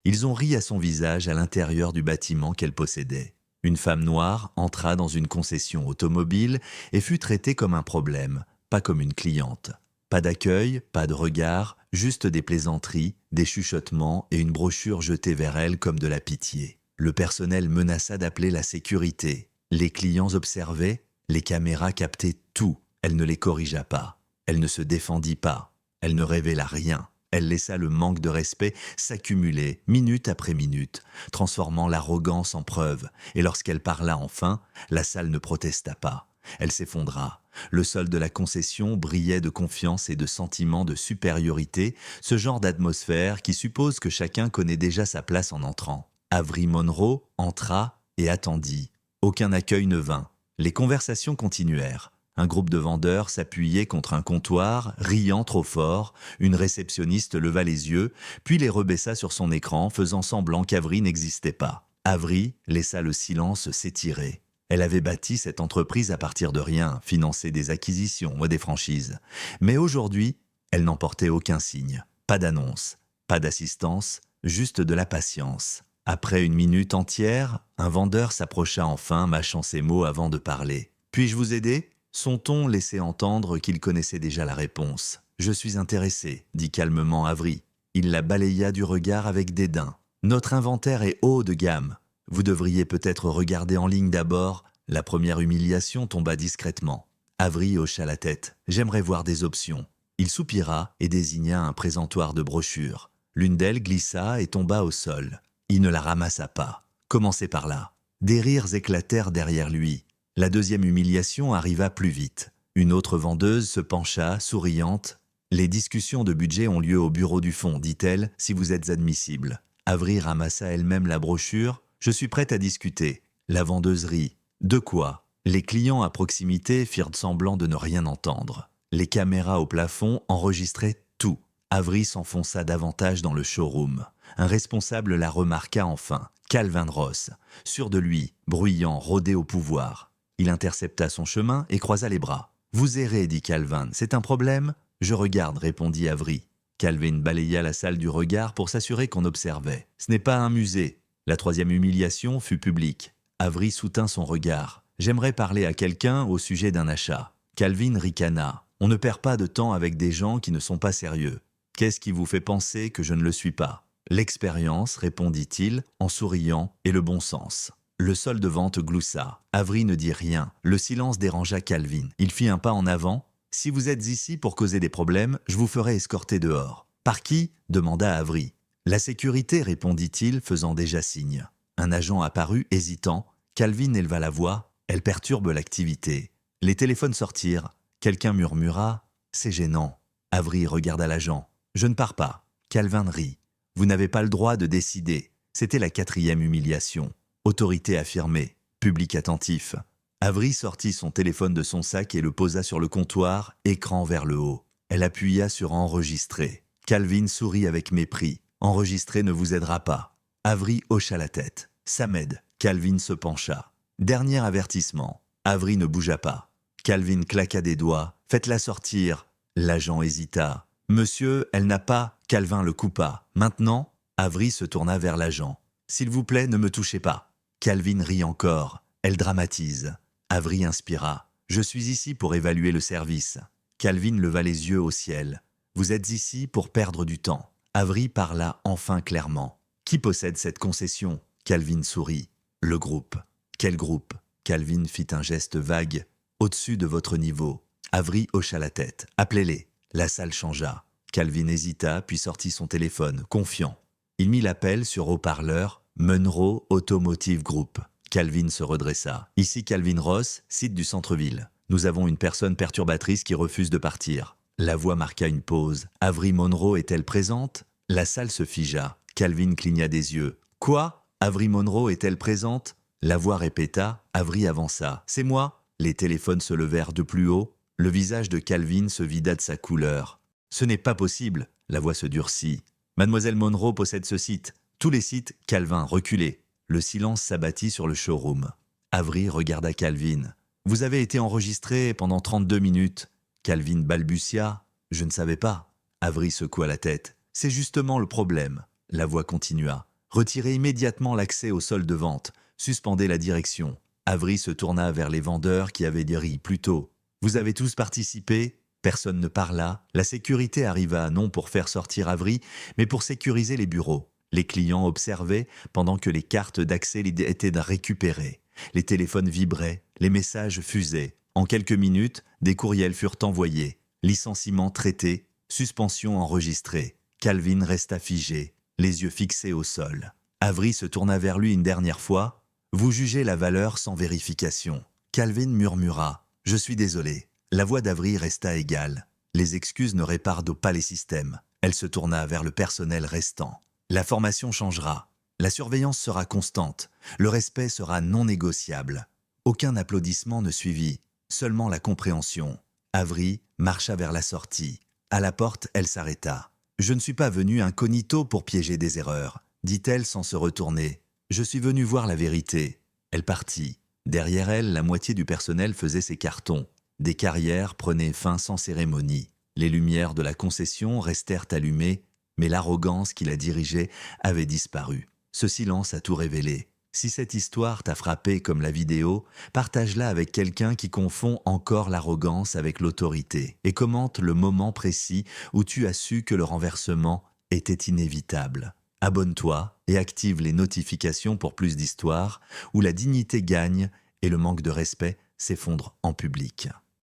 Ils ont ri à son visage à l'intérieur du bâtiment qu'elle possédait. Une femme noire entra dans une concession automobile et fut traitée comme un problème, pas comme une cliente. Pas d'accueil, pas de regard, juste des plaisanteries, des chuchotements et une brochure jetée vers elle comme de la pitié. Le personnel menaça d'appeler la sécurité. Les clients observaient, les caméras captaient tout. Elle ne les corrigea pas. Elle ne se défendit pas. Elle ne révéla rien. Elle laissa le manque de respect s'accumuler minute après minute, transformant l'arrogance en preuve, et lorsqu'elle parla enfin, la salle ne protesta pas. Elle s'effondra. Le sol de la concession brillait de confiance et de sentiment de supériorité, ce genre d'atmosphère qui suppose que chacun connaît déjà sa place en entrant. Avery Monroe entra et attendit. Aucun accueil ne vint. Les conversations continuèrent. Un groupe de vendeurs s'appuyait contre un comptoir, riant trop fort. Une réceptionniste leva les yeux, puis les rebaissa sur son écran, faisant semblant qu'Avery n'existait pas. Avery laissa le silence s'étirer. Elle avait bâti cette entreprise à partir de rien, financé des acquisitions et des franchises. Mais aujourd'hui, elle n'en portait aucun signe. Pas d'annonce, pas d'assistance, juste de la patience. Après une minute entière, un vendeur s'approcha enfin, mâchant ses mots avant de parler. « Puis-je vous aider ?» Son ton laissait entendre qu'il connaissait déjà la réponse. « Je suis intéressé », dit calmement Avery. Il la balaya du regard avec dédain. « Notre inventaire est haut de gamme. Vous devriez peut-être regarder en ligne d'abord. » La première humiliation tomba discrètement. Avery hocha la tête. « J'aimerais voir des options. » Il soupira et désigna un présentoir de brochures. L'une d'elles glissa et tomba au sol. Il ne la ramassa pas. Commencez par là. Des rires éclatèrent derrière lui. La deuxième humiliation arriva plus vite. Une autre vendeuse se pencha, souriante. « Les discussions de budget ont lieu au bureau du fond, dit-elle, si vous êtes admissible. » Avery ramassa elle-même la brochure. « Je suis prête à discuter. » La vendeuse rit. « De quoi ?» Les clients à proximité firent semblant de ne rien entendre. Les caméras au plafond enregistraient tout. Avery s'enfonça davantage dans le showroom. Un responsable la remarqua enfin. Calvin Ross, sûr de lui, bruyant, rodé au pouvoir. Il intercepta son chemin et croisa les bras. « Vous errez, dit Calvin, c'est un problème ?»« Je regarde, répondit Avery. Calvin balaya la salle du regard pour s'assurer qu'on observait. « Ce n'est pas un musée. » La troisième humiliation fut publique. Avery soutint son regard. « J'aimerais parler à quelqu'un au sujet d'un achat. » Calvin ricana. « On ne perd pas de temps avec des gens qui ne sont pas sérieux. Qu'est-ce qui vous fait penser que je ne le suis pas ?»« L'expérience, répondit-il, en souriant, et le bon sens. » Le sol de vente gloussa. Avery ne dit rien. Le silence dérangea Calvin. Il fit un pas en avant. « Si vous êtes ici pour causer des problèmes, je vous ferai escorter dehors. »« Par qui ?» demanda Avery. « La sécurité, répondit-il, faisant déjà signe. Un agent apparut, hésitant. Calvin éleva la voix. « Elle perturbe l'activité. » Les téléphones sortirent. Quelqu'un murmura. « C'est gênant. » Avery regarda l'agent. « Je ne pars pas. » Calvin rit. « Vous n'avez pas le droit de décider. » C'était la quatrième humiliation. Autorité affirmée, public attentif. Avery sortit son téléphone de son sac et le posa sur le comptoir, écran vers le haut. Elle appuya sur « Enregistrer ». Calvin sourit avec mépris. « Enregistrer ne vous aidera pas. » Avery hocha la tête. « Ça m'aide. » Calvin se pencha. Dernier avertissement. Avery ne bougea pas. Calvin claqua des doigts. « Faites-la sortir. » L'agent hésita. « Monsieur, elle n'a pas. » Calvin le coupa. « Maintenant ?» Avery se tourna vers l'agent. « S'il vous plaît, ne me touchez pas. » Calvin rit encore. Elle dramatise. Avery inspira. « Je suis ici pour évaluer le service. » Calvin leva les yeux au ciel. « Vous êtes ici pour perdre du temps. » Avery parla enfin clairement. « Qui possède cette concession ?» Calvin sourit. « Le groupe. » « Quel groupe ?» Calvin fit un geste vague. « Au-dessus de votre niveau. » Avery hocha la tête. « Appelez-les. » La salle changea. Calvin hésita, puis sortit son téléphone, confiant. Il mit l'appel sur haut-parleur. Monroe Automotive Group. Calvin se redressa. « Ici Calvin Ross, site du centre-ville. Nous avons une personne perturbatrice qui refuse de partir. » La voix marqua une pause. « Avery Monroe est-elle présente ?» La salle se figea. Calvin cligna des yeux. « Quoi ? Avery Monroe est-elle présente ?» La voix répéta. Avery avança. « C'est moi ?» Les téléphones se levèrent de plus haut. Le visage de Calvin se vida de sa couleur. « Ce n'est pas possible !» La voix se durcit. « Mademoiselle Monroe possède ce site. » Tous les sites, Calvin, reculez. Le silence s'abattit sur le showroom. Avery regarda Calvin. « Vous avez été enregistré pendant 32 minutes. » Calvin balbutia. « Je ne savais pas. » Avery secoua la tête. « C'est justement le problème. » La voix continua. Retirez immédiatement l'accès au sol de vente. Suspendez la direction. Avery se tourna vers les vendeurs qui avaient ri plus tôt. Vous avez tous participé? Personne ne parla. La sécurité arriva non pour faire sortir Avery, mais pour sécuriser les bureaux. Les clients observaient pendant que les cartes d'accès étaient récupérées. Les téléphones vibraient, les messages fusaient. En quelques minutes, des courriels furent envoyés. Licenciement traité, suspension enregistrée. Calvin resta figé, les yeux fixés au sol. Avery se tourna vers lui une dernière fois. « Vous jugez la valeur sans vérification. » Calvin murmura. « Je suis désolé. » La voix d'Avery resta égale. Les excuses ne réparent pas les systèmes. Elle se tourna vers le personnel restant. « La formation changera. La surveillance sera constante. Le respect sera non négociable. » Aucun applaudissement ne suivit, seulement la compréhension. Avery marcha vers la sortie. À la porte, elle s'arrêta. « Je ne suis pas venue incognito pour piéger des erreurs, » dit-elle sans se retourner. « Je suis venue voir la vérité. » Elle partit. Derrière elle, la moitié du personnel faisait ses cartons. Des carrières prenaient fin sans cérémonie. Les lumières de la concession restèrent allumées, mais l'arrogance qui la dirigeait avait disparu. Ce silence a tout révélé. Si cette histoire t'a frappé comme la vidéo, partage-la avec quelqu'un qui confond encore l'arrogance avec l'autorité et commente le moment précis où tu as su que le renversement était inévitable. Abonne-toi et active les notifications pour plus d'histoires où la dignité gagne et le manque de respect s'effondre en public.